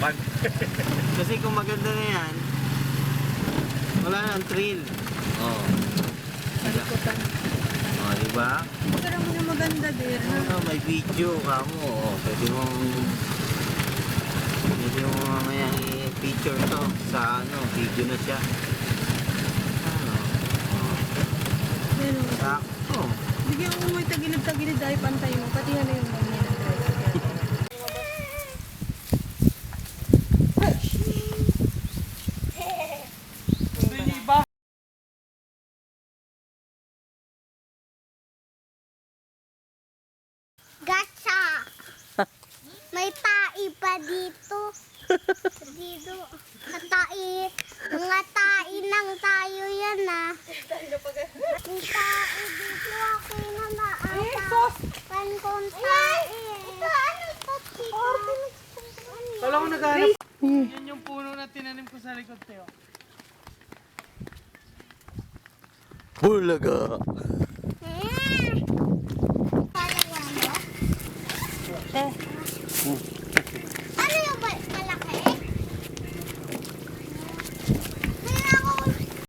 Pag. Kasi kung maganda na yan, wala nang thrill. Oo. Malikutan. Oh, di ba? Pero mo na maganda din. Ano, may video ka mo. Oh, pwede mong mamaya i-feature to sa ano, video na siya. Ano? Oh, Pero, sakto. bigyan ko mo tagilid-tagilid dahil pantay mo. Pati ano yung mga ng tricycle. Gacha! May tai pa dito. Dito. Katai. Mga tai lang tayo yan ah. May tai dito. Okay na maata. Pankong tai. Ito ano ito? Kala ko naghanap. Yan yung puno na tinanim ko sa likod, Teo. Bulaga! Parang ano?